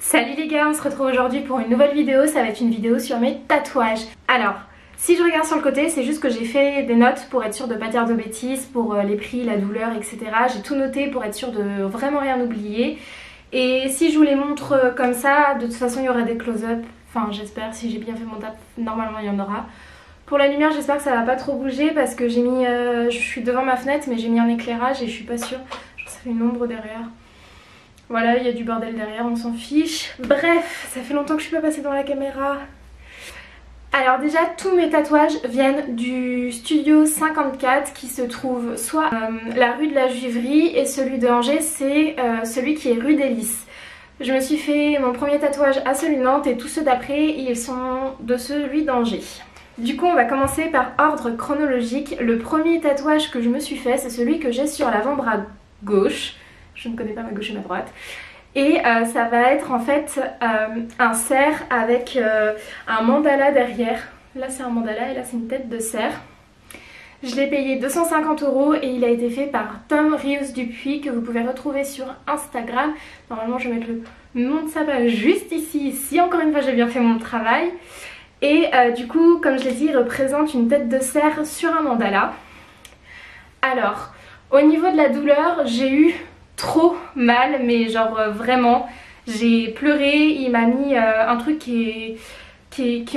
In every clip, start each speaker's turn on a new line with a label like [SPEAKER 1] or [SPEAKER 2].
[SPEAKER 1] Salut les gars, on se retrouve aujourd'hui pour une nouvelle vidéo, ça va être une vidéo sur mes tatouages. Alors, si je regarde sur le côté, c'est juste que j'ai fait des notes pour être sûre de pas dire de bêtises, pour les prix, la douleur, etc. J'ai tout noté pour être sûre de vraiment rien oublier. Et si je vous les montre comme ça, de toute façon il y aura des close-up. Enfin j'espère, si j'ai bien fait mon taf, normalement il y en aura. Pour la lumière j'espère que ça va pas trop bouger parce que j'ai mis... je suis devant ma fenêtre mais j'ai mis un éclairage et je suis pas sûre. Genre ça fait une ombre derrière. Voilà, il y a du bordel derrière, on s'en fiche. Bref, ça fait longtemps que je suis pas passée dans la caméra. Alors déjà, tous mes tatouages viennent du studio 54 qui se trouve soit la rue de la Juiverie et celui de Angers, c'est celui qui est rue des Lys. Je me suis fait mon premier tatouage à celui de Nantes et tous ceux d'après, ils sont de celui d'Angers. Du coup, on va commencer par ordre chronologique. Le premier tatouage que je me suis fait, c'est celui que j'ai sur l'avant-bras gauche. Je ne connais pas ma gauche et ma droite. Et ça va être en fait un cerf avec un mandala derrière. Là c'est un mandala et là c'est une tête de cerf. Je l'ai payé 250 € et il a été fait par Tom Rios Dupuis que vous pouvez retrouver sur Instagram. Normalement je vais mettre le nom de sa page juste ici. Encore une fois j'ai bien fait mon travail. Et du coup comme je l'ai dit il représente une tête de cerf sur un mandala. Alors au niveau de la douleur j'ai eu trop mal mais genre vraiment j'ai pleuré. Il m'a mis un truc qui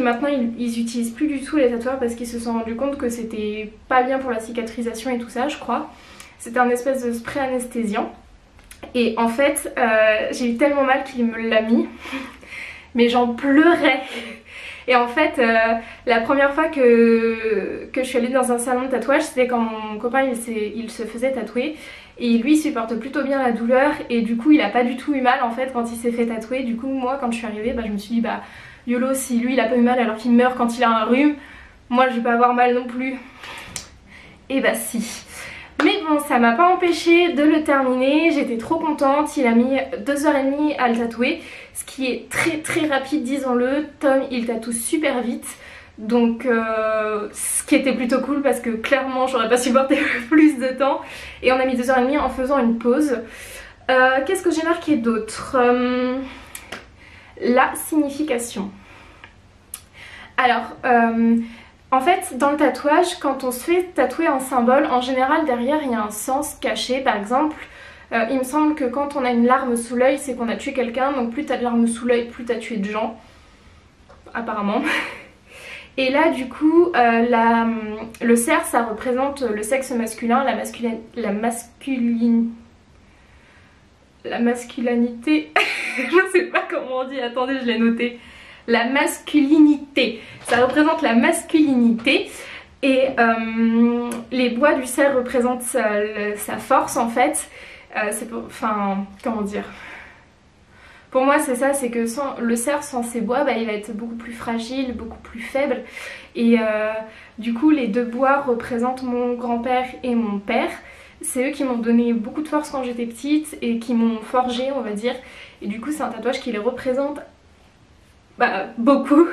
[SPEAKER 1] maintenant ils utilisent plus du tout les tatoueurs parce qu'ils se sont rendus compte que c'était pas bien pour la cicatrisation et tout ça je crois. C'était un espèce de spray anesthésiant et en fait j'ai eu tellement mal qu'il me l'a mis mais j'en pleurais. Et en fait la première fois que je suis allée dans un salon de tatouage c'était quand mon copain il se faisait tatouer. Et lui il supporte plutôt bien la douleur et du coup il a pas du tout eu mal en fait quand il s'est fait tatouer. Du coup moi quand je suis arrivée je me suis dit bah YOLO, si lui il a pas eu mal alors qu'il meurt quand il a un rhume, moi je vais pas avoir mal non plus. Et bah si. Mais bon ça m'a pas empêché de le terminer, j'étais trop contente. Il a mis 2h30 à le tatouer, ce qui est très rapide disons-le. Tom il tatoue super vite. Donc ce qui était plutôt cool parce que clairement j'aurais pas supporté plus de temps. Et on a mis 2h30 en faisant une pause. Qu'est-ce que j'ai marqué d'autre? La signification. Alors en fait dans le tatouage quand on se fait tatouer un symbole, en général derrière il y a un sens caché. Par exemple il me semble que quand on a une larme sous l'œil c'est qu'on a tué quelqu'un. Donc plus t'as de larmes sous l'œil plus t'as tué de gens. Apparemment. Et là du coup le cerf ça représente le sexe masculin, la masculinité. Je sais pas comment on dit, attendez je l'ai noté. La masculinité, ça représente la masculinité. Et les bois du cerf représentent sa force en fait. Enfin comment dire, pour moi c'est ça, c'est que le cerf sans ses bois il va être beaucoup plus fragile, beaucoup plus faible. Et du coup les deux bois représentent mon grand-père et mon père. C'est eux qui m'ont donné beaucoup de force quand j'étais petite et qui m'ont forgé on va dire. Et du coup c'est un tatouage qui les représente beaucoup.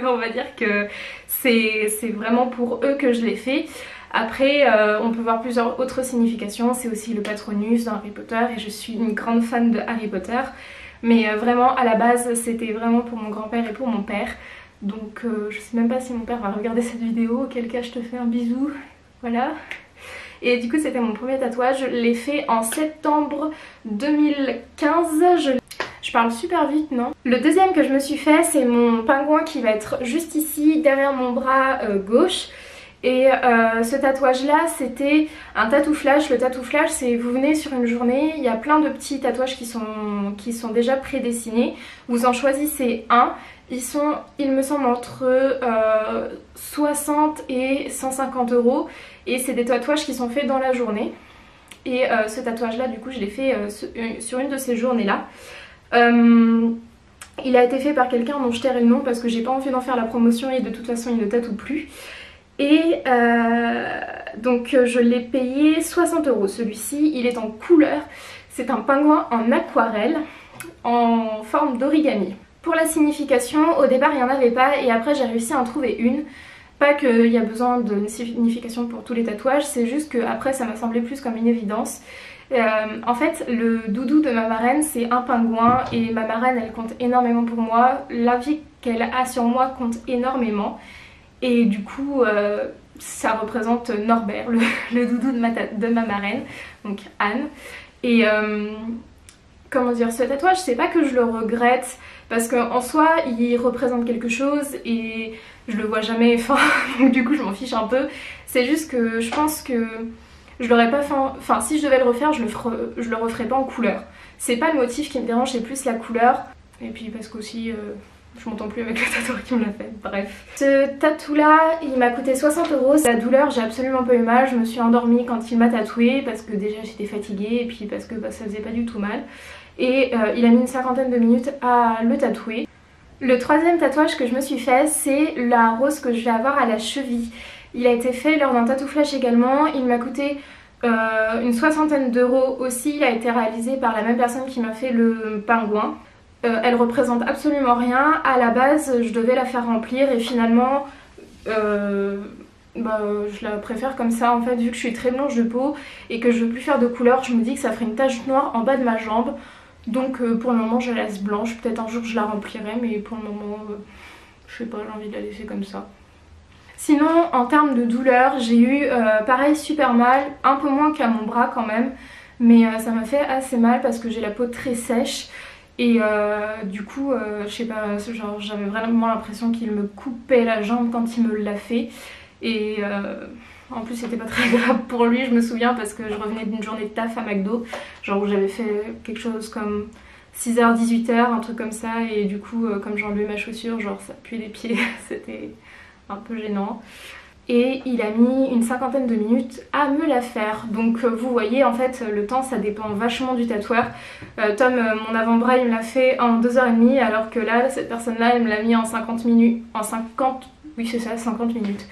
[SPEAKER 1] On va dire que c'est vraiment pour eux que je l'ai fait. Après on peut voir plusieurs autres significations. C'est aussi le Patronus dans Harry Potter et je suis une grande fan de Harry Potter. Mais vraiment à la base c'était vraiment pour mon grand-père et pour mon père. Donc je sais même pas si mon père va regarder cette vidéo, auquel cas je te fais un bisou. Voilà. Et du coup c'était mon premier tatouage, je l'ai fait en septembre 2015. Je parle super vite non? Le deuxième que je me suis fait c'est mon pingouin qui va être juste ici derrière mon bras gauche. Et ce tatouage là c'était un tatou flash. Le tatou flash c'est vous venez sur une journée, il y a plein de petits tatouages qui sont déjà prédessinés. Vous en choisissez un, ils sont il me semble entre 60 et 150 € et c'est des tatouages qui sont faits dans la journée. Et ce tatouage là du coup je l'ai fait sur une de ces journées là. Il a été fait par quelqu'un dont je tairai le nom parce que j'ai pas envie d'en faire la promotion et de toute façon il ne tatoue plus. Et donc je l'ai payé 60 €. Celui-ci il est en couleur, c'est un pingouin en aquarelle en forme d'origami. Pour la signification au départ il n'y en avait pas et après j'ai réussi à en trouver une. Pas qu'il y a besoin d'une signification pour tous les tatouages, c'est juste que après ça m'a semblé plus comme une évidence. En fait le doudou de ma marraine c'est un pingouin et ma marraine elle compte énormément pour moi. La vie qu'elle a sur moi compte énormément et du coup ça représente Norbert, le doudou de ma marraine, donc Anne. Et comment dire, ce tatouage c'est pas que je le regrette parce qu'en soi il représente quelque chose et je le vois jamais, enfin donc du coup je m'en fiche un peu. C'est juste que je pense que je l'aurais pas fait, enfin si je devais le refaire je le referais pas en couleur. C'est pas le motif qui me dérange, c'est plus la couleur. Et puis parce qu'aussi je m'entends plus avec le tatoueur qui me l'a fait, bref. Ce tatou là il m'a coûté 60 €. La douleur j'ai absolument pas eu mal, je me suis endormie quand il m'a tatoué parce que déjà j'étais fatiguée et puis parce que ça faisait pas du tout mal. Et il a mis une cinquantaine de minutes à le tatouer. Le troisième tatouage que je me suis fait c'est la rose que je vais avoir à la cheville. Il a été fait lors d'un tatou flash également, il m'a coûté une soixantaine d'euros aussi, il a été réalisé par la même personne qui m'a fait le pingouin. Elle représente absolument rien, à la base je devais la faire remplir et finalement je la préfère comme ça en fait, vu que je suis très blanche de peau et que je veux plus faire de couleur, je me dis que ça ferait une tache noire en bas de ma jambe. Donc pour le moment je la laisse blanche, peut-être un jour je la remplirai mais pour le moment je sais pas, j'ai envie de la laisser comme ça. Sinon en termes de douleur j'ai eu pareil super mal, un peu moins qu'à mon bras quand même, mais ça m'a fait assez mal parce que j'ai la peau très sèche et du coup je sais pas, genre j'avais vraiment l'impression qu'il me coupait la jambe quand il me l'a fait et en plus c'était pas très grave pour lui, je me souviens parce que je revenais d'une journée de taf à McDo, genre où j'avais fait quelque chose comme 6h 18h, un truc comme ça et du coup comme j'ai enlevé ma chaussure genre ça puait les pieds, c'était un peu gênant. Et il a mis une cinquantaine de minutes à me la faire. Donc vous voyez en fait le temps ça dépend vachement du tatoueur. Tom mon avant-bras il me l'a fait en 2h30 alors que là cette personne là elle me l'a mis en 50 minutes. Oui c'est ça, 50 minutes.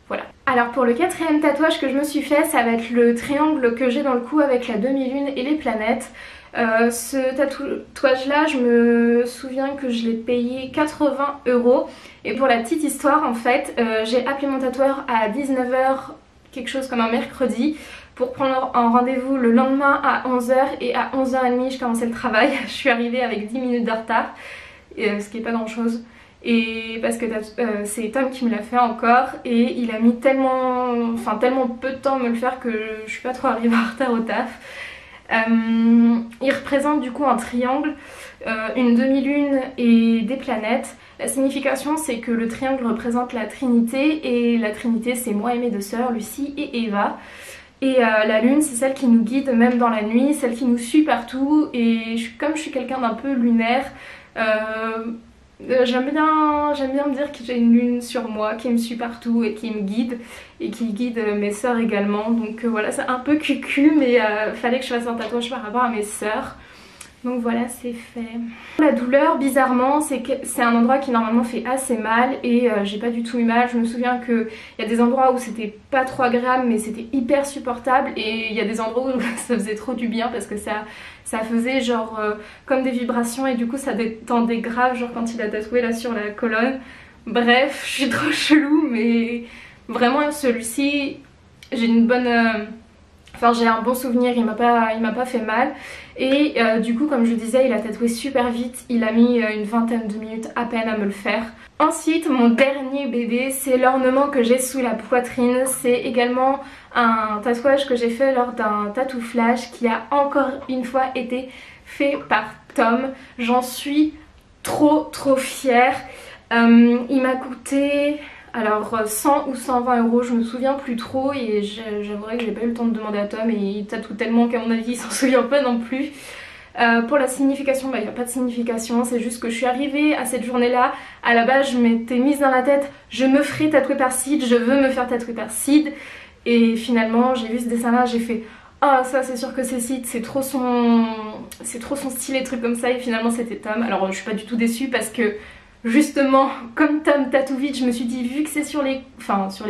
[SPEAKER 1] Voilà. Alors pour le quatrième tatouage que je me suis fait ça va être le triangle que j'ai dans le cou avec la demi-lune et les planètes. Ce tatouage là je me souviens que je l'ai payé 80 €. Et pour la petite histoire en fait j'ai appelé mon tatoueur à 19h quelque chose comme un mercredi pour prendre un rendez-vous le lendemain à 11h et à 11h30 je commençais le travail. Je suis arrivée avec 10 minutes de retard ce qui est pas grand chose et parce que c'est Tom qui me l'a fait encore et il a mis tellement peu de temps à me le faire que je suis pas trop arrivée en retard au taf. Il représente du coup un triangle, une demi-lune et des planètes. La signification c'est que le triangle représente la Trinité et la Trinité c'est moi et mes deux sœurs Lucie et Eva. Et la lune c'est celle qui nous guide même dans la nuit, celle qui nous suit partout et comme je suis quelqu'un d'un peu lunaire, j'aime bien me dire que j'ai une lune sur moi qui me suit partout et qui me guide et qui guide mes sœurs également. Donc voilà, c'est un peu cucu mais fallait que je fasse un tatouage par rapport à mes sœurs. Donc voilà, c'est fait. La douleur, bizarrement, c'est un endroit qui normalement fait assez mal et j'ai pas du tout eu mal. Je me souviens qu'il y a des endroits où c'était pas trop agréable mais c'était hyper supportable et il y a des endroits où ça faisait trop du bien parce que ça faisait genre comme des vibrations et du coup ça détendait grave, genre quand il a tatoué là sur la colonne. Bref, je suis trop chelou mais vraiment celui-ci j'ai une bonne... Enfin j'ai un bon souvenir, il m'a pas fait mal et du coup comme je disais il a tatoué super vite, il a mis une vingtaine de minutes à peine à me le faire. Ensuite mon dernier bébé c'est l'ornement que j'ai sous la poitrine, c'est également un tatouage que j'ai fait lors d'un tatou flash qui a encore une fois été fait par Tom. J'en suis trop fière, il m'a coûté... Alors 100 ou 120 €, je me souviens plus trop et j'avouerai que j'ai pas eu le temps de demander à Tom et il tatoue tellement qu'à mon avis il s'en souvient pas non plus. Pour la signification, il n'y a pas de signification, c'est juste que je suis arrivée à cette journée là, à la base je m'étais mise dans la tête je me ferai tatouer par Sid, je veux me faire tatouer par Sid et finalement j'ai vu ce dessin là, j'ai fait ah ça c'est sûr que c'est Sid, c'est trop son style et trucs comme ça et finalement c'était Tom. Alors je suis pas du tout déçue parce que justement, comme Tom tatoue vite, je me suis dit vu que c'est sur les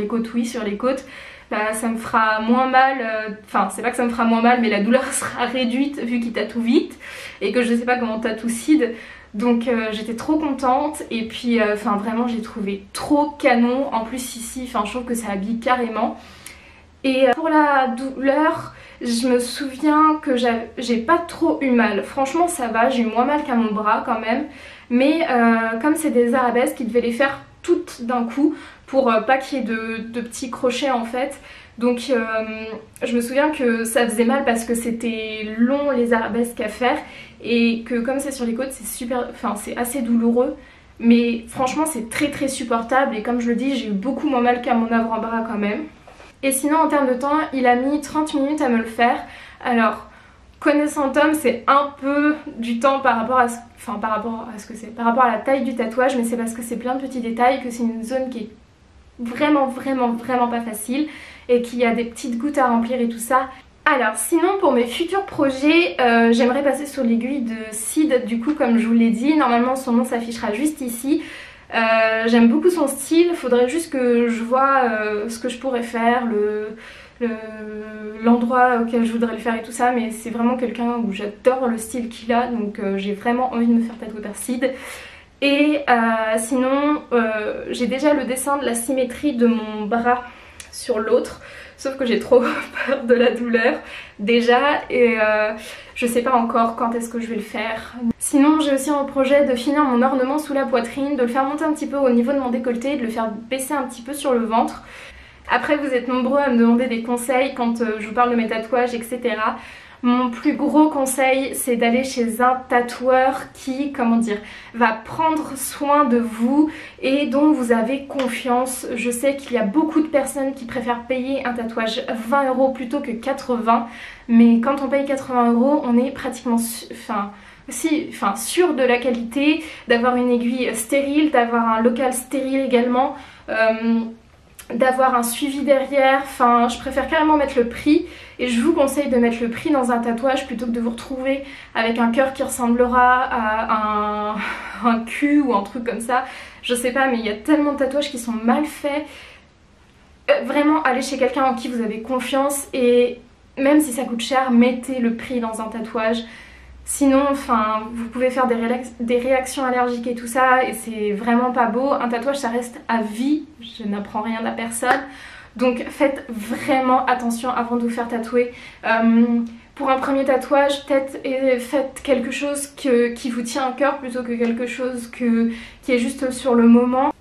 [SPEAKER 1] côtes, oui sur les côtes, bah, ça me fera moins mal, enfin c'est pas que ça me fera moins mal mais la douleur sera réduite vu qu'il tatoue vite et que je sais pas comment tatoue Sid. Donc j'étais trop contente et puis vraiment j'ai trouvé trop canon, en plus ici je trouve que ça habille carrément. Et pour la douleur, je me souviens que j'ai pas trop eu mal. Franchement ça va, j'ai eu moins mal qu'à mon bras quand même. Mais comme c'est des arabesques, ils devaient les faire toutes d'un coup pour pas qu'il y ait de petits crochets en fait. Donc je me souviens que ça faisait mal parce que c'était long les arabesques à faire et que comme c'est sur les côtes c'est super, enfin c'est assez douloureux. Mais franchement c'est très supportable et comme je le dis j'ai eu beaucoup moins mal qu'à mon avant-bras quand même. Et sinon en termes de temps il a mis 30 minutes à me le faire. Alors connaissant Tom c'est un peu du temps par rapport à ce que c'est, par rapport à la taille du tatouage, mais c'est parce que c'est plein de petits détails que c'est une zone qui est vraiment pas facile et qu'il y a des petites gouttes à remplir et tout ça. Alors sinon pour mes futurs projets, j'aimerais passer sur l'aiguille de Sid du coup comme je vous l'ai dit. Normalement son nom s'affichera juste ici. J'aime beaucoup son style, il faudrait juste que je vois ce que je pourrais faire, l'endroit auquel je voudrais le faire et tout ça, mais c'est vraiment quelqu'un où j'adore le style qu'il a, donc j'ai vraiment envie de me faire tatouer par Sid. Et sinon j'ai déjà le dessin de la symétrie de mon bras sur l'autre, sauf que j'ai trop peur de la douleur déjà et je sais pas encore quand est-ce que je vais le faire. Sinon j'ai aussi un projet de finir mon ornement sous la poitrine, de le faire monter un petit peu au niveau de mon décolleté et de le faire baisser un petit peu sur le ventre. Après vous êtes nombreux à me demander des conseils quand je vous parle de mes tatouages etc. Mon plus gros conseil c'est d'aller chez un tatoueur qui, comment dire, va prendre soin de vous et dont vous avez confiance. Je sais qu'il y a beaucoup de personnes qui préfèrent payer un tatouage 20 € plutôt que 80, mais quand on paye 80 € on est pratiquement sûr de la qualité, d'avoir une aiguille stérile, d'avoir un local stérile également, d'avoir un suivi derrière. Enfin je préfère carrément mettre le prix et je vous conseille de mettre le prix dans un tatouage plutôt que de vous retrouver avec un cœur qui ressemblera à un cul ou un truc comme ça. Je sais pas mais il y a tellement de tatouages qui sont mal faits. Vraiment allez chez quelqu'un en qui vous avez confiance et même si ça coûte cher, mettez le prix dans un tatouage. Sinon, enfin, vous pouvez faire des réactions allergiques et tout ça et c'est vraiment pas beau. Un tatouage ça reste à vie, je n'apprends rien à personne. Donc faites vraiment attention avant de vous faire tatouer. Pour un premier tatouage, peut-être faites quelque chose qui vous tient à cœur plutôt que quelque chose qui est juste sur le moment.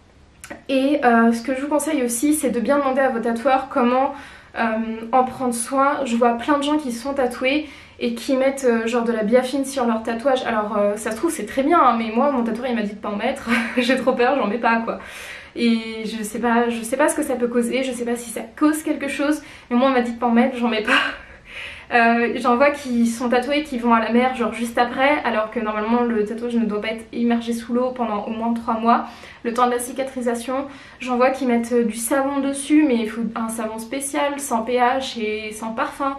[SPEAKER 1] Et ce que je vous conseille aussi c'est de bien demander à vos tatoueurs comment en prendre soin. Je vois plein de gens qui sont tatoués et qui mettent genre de la biafine sur leur tatouage. Alors ça se trouve c'est très bien hein, mais moi mon tatoueur il m'a dit de pas en mettre. J'ai trop peur, j'en mets pas quoi. Et je sais pas ce que ça peut causer, je sais pas si ça cause quelque chose, mais moi on m'a dit de pas en mettre, j'en mets pas. J'en vois qui sont tatoués qui vont à la mer genre juste après, alors que normalement le tatouage ne doit pas être immergé sous l'eau pendant au moins 3 mois, le temps de la cicatrisation. J'en vois qui mettent du savon dessus, mais il faut un savon spécial, sans pH et sans parfum.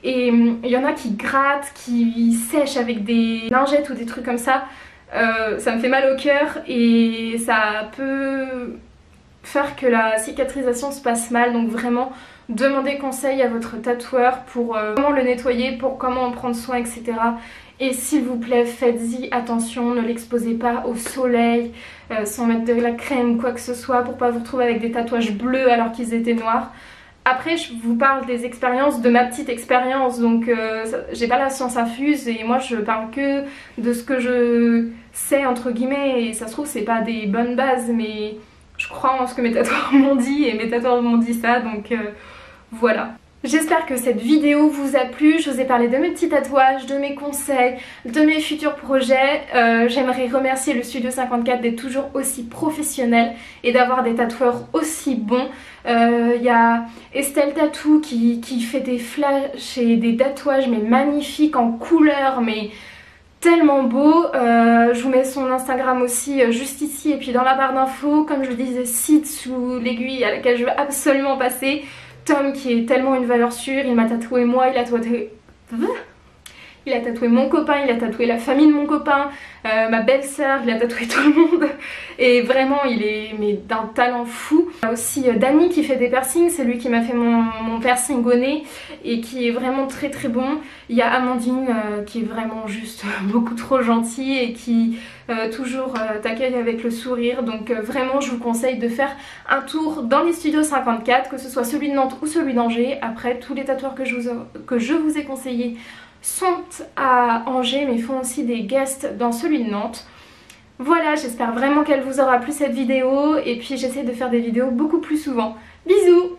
[SPEAKER 1] Et il y en a qui grattent, qui sèchent avec des lingettes ou des trucs comme ça. Ça me fait mal au cœur et ça peut faire que la cicatrisation se passe mal, donc vraiment demandez conseil à votre tatoueur pour comment le nettoyer, pour comment en prendre soin etc. Et s'il vous plaît faites-y attention, ne l'exposez pas au soleil sans mettre de la crème quoi que ce soit pour pas vous retrouver avec des tatouages bleus alors qu'ils étaient noirs. Après je vous parle des expériences, de ma petite expérience, donc j'ai pas la science infuse et moi je parle que de ce que je sais entre guillemets et ça se trouve c'est pas des bonnes bases mais je crois en ce que mes tatoueurs m'ont dit et mes tatoueurs m'ont dit ça donc voilà. J'espère que cette vidéo vous a plu, je vous ai parlé de mes petits tatouages, de mes conseils, de mes futurs projets. J'aimerais remercier le Studio 54 d'être toujours aussi professionnel et d'avoir des tatoueurs aussi bons. Il y a Estelle Tattoo qui fait des flashs et des tatouages mais magnifiques en couleurs mais tellement beau. Je vous mets son Instagram aussi juste ici et puis dans la barre d'infos. Comme je le disais, Sid sous l'aiguille à laquelle je veux absolument passer. Tom qui est tellement une valeur sûre, il m'a tatoué moi, il a tatoué mon copain, il a tatoué la famille de mon copain. ma belle-sœur, il a tatoué tout le monde et vraiment il est d'un talent fou. Il y a aussi Dany qui fait des piercings, c'est lui qui m'a fait mon piercing au nez et qui est vraiment très très bon. Il y a Amandine qui est vraiment juste beaucoup trop gentille et qui toujours t'accueille avec le sourire, donc vraiment je vous conseille de faire un tour dans les studios 54, que ce soit celui de Nantes ou celui d'Angers. Après, tous les tatoueurs que je vous ai conseillés sont à Angers mais font aussi des guests dans celui de Nantes. Voilà, j'espère vraiment qu'elle vous aura plu cette vidéo et puis j'essaie de faire des vidéos beaucoup plus souvent. Bisous!